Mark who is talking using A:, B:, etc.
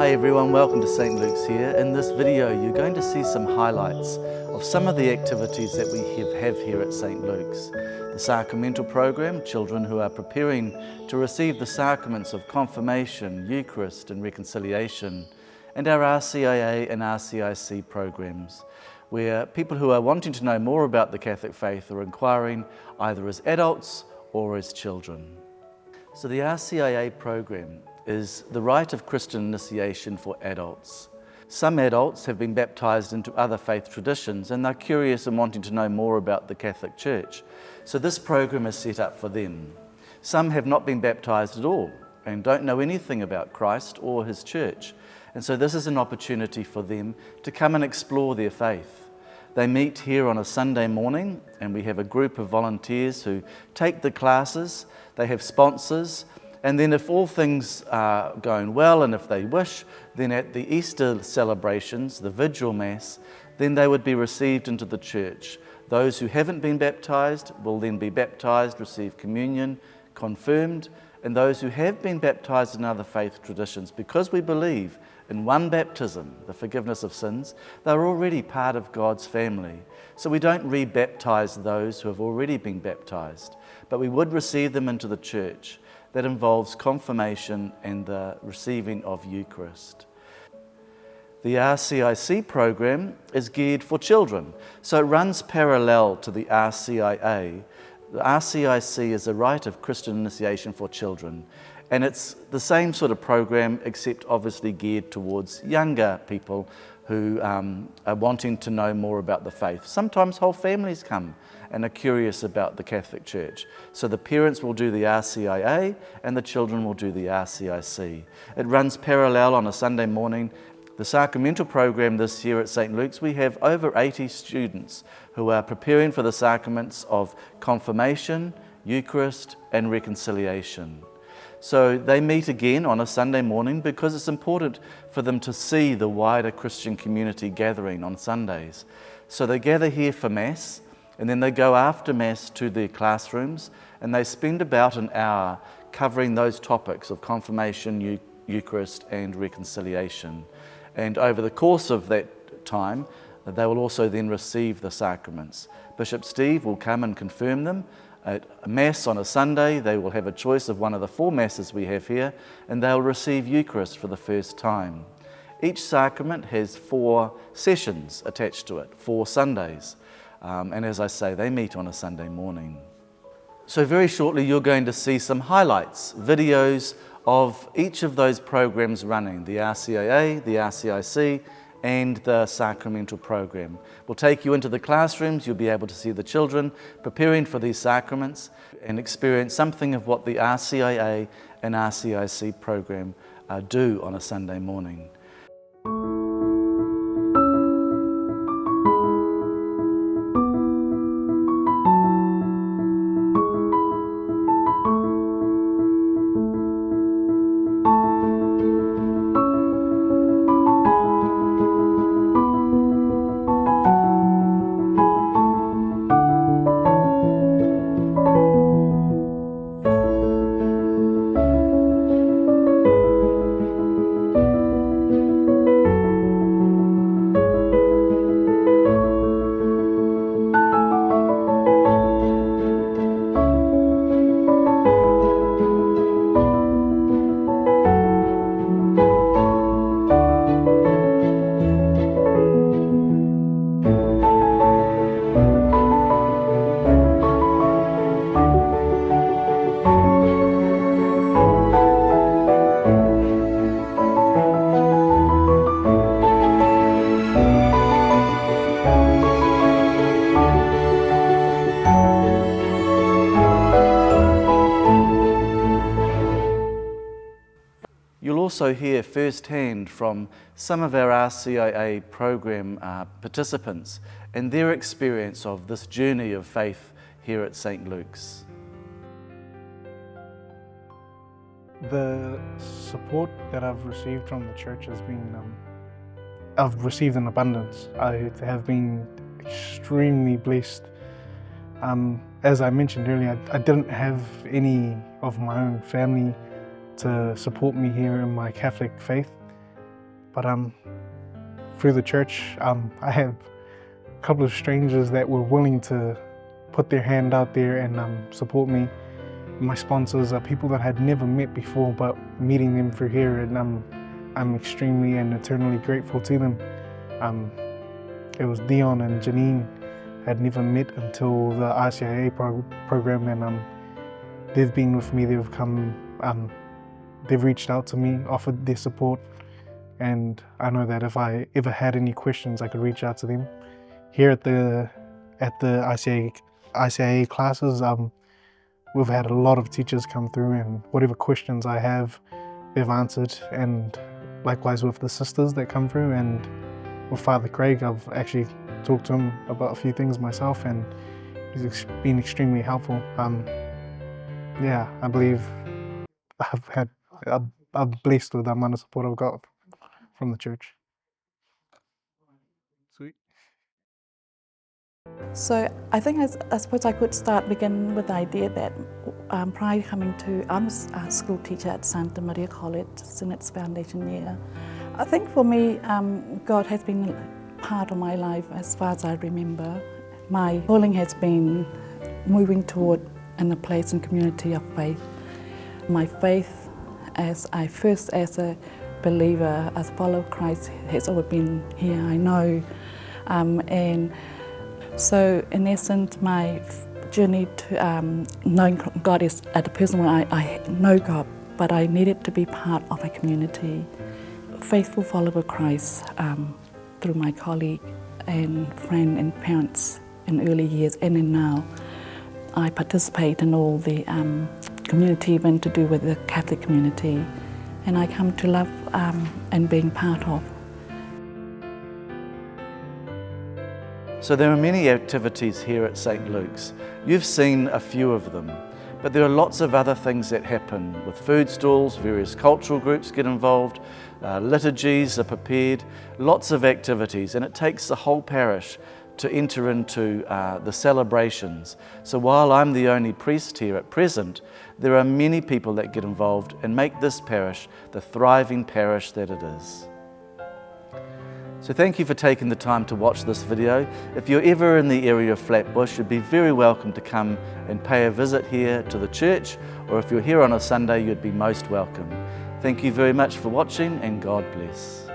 A: Hi everyone, welcome to St. Luke's here. In this video you're going to see some highlights of some of the activities that we have here at St. Luke's. The Sacramental program, children who are preparing to receive the sacraments of confirmation, Eucharist and reconciliation, and our RCIA and RCIC programs, where people who are wanting to know more about the Catholic faith are inquiring either as adults or as children. So the RCIA program is the rite of Christian initiation for adults. Some adults have been baptised into other faith traditions and they're curious and wanting to know more about the Catholic Church. So this program is set up for them. Some have not been baptised at all and don't know anything about Christ or His Church. And so this is an opportunity for them to come and explore their faith. They meet here on a Sunday morning and we have a group of volunteers who take the classes. They have sponsors, and then if all things are going well and if they wish, then at the Easter celebrations, the Vigil Mass, then they would be received into the church. Those who haven't been baptised will then be baptised, receive communion, confirmed, and those who have been baptised in other faith traditions, because we believe in one baptism, the forgiveness of sins, they're already part of God's family. So we don't re-baptise those who have already been baptised, but we would receive them into the church. That involves confirmation and the receiving of Eucharist. The RCIC program is geared for children, so it runs parallel to the RCIA. The RCIC is a rite of Christian initiation for children, and it's the same sort of program except obviously geared towards younger people who are wanting to know more about the faith. Sometimes whole families come and are curious about the Catholic Church. So the parents will do the RCIA and the children will do the RCIC. It runs parallel on a Sunday morning. The Sacramental program this year at St. Luke's, we have over 80 students who are preparing for the sacraments of confirmation, Eucharist and reconciliation. So they meet again on a Sunday morning because it's important for them to see the wider Christian community gathering on Sundays. So they gather here for Mass, and then they go after Mass to their classrooms and they spend about an hour covering those topics of confirmation, Eucharist and reconciliation. And over the course of that time, they will also then receive the sacraments. Bishop Steve will come and confirm them. At Mass on a Sunday, they will have a choice of one of the 4 Masses we have here, and they'll receive Eucharist for the first time. Each sacrament has 4 sessions attached to it, 4 Sundays. And as I say, they meet on a Sunday morning. So very shortly you're going to see some highlights, videos of each of those programs running, the RCIA, the RCIC, and the Sacramental program. We'll take you into the classrooms, you'll be able to see the children preparing for these sacraments and experience something of what the RCIA and RCIC program do on a Sunday morning. You'll also hear firsthand from some of our RCIA program participants and their experience of this journey of faith here at St. Luke's.
B: The support that I've received from the church has been, I've received in abundance. I have been extremely blessed. As I mentioned earlier, I didn't have any of my own family to support me here in my Catholic faith, But through the church, I have a couple of strangers that were willing to put their hand out there and support me. My sponsors are people that I had never met before, but meeting them through here, and I'm extremely and eternally grateful to them. It was Dion and Janine I had never met until the RCIA program, and they've been with me. They've come, they've reached out to me, offered their support, and I know that if I ever had any questions, I could reach out to them. Here at the RCIA classes, we've had a lot of teachers come through, and whatever questions I have, they've answered. And likewise with the sisters that come through, and with Father Craig, I've actually talked to him about a few things myself, and he's been extremely helpful. Yeah, I believe I'm blessed with the amount of support I've got from the church. Sweet.
C: So I think I suppose I could begin with the idea that prior to coming to, I'm a school teacher at Santa Maria College, it's in its foundation year. I think for me, God has been part of my life as far as I remember. My calling has been moving toward a place and community of faith. My faith as a believer, as a follower of Christ, has always been here, I know. And so in essence, my journey to knowing God is at the person where I know God, but I needed to be part of a community. Faithful follower of Christ through my colleague and friend and parents in early years and in now. I participate in all the community events to do with the Catholic community, and I come to love and being part of.
A: So there are many activities here at St. Luke's. You've seen a few of them, but there are lots of other things that happen with food stalls, various cultural groups get involved, liturgies are prepared, lots of activities, and it takes the whole parish to enter into the celebrations. So while I'm the only priest here at present, there are many people that get involved and make this parish the thriving parish that it is. So thank you for taking the time to watch this video. If you're ever in the area of Flatbush, you'd be very welcome to come and pay a visit here to the church, or if you're here on a Sunday, you'd be most welcome. Thank you very much for watching, and God bless.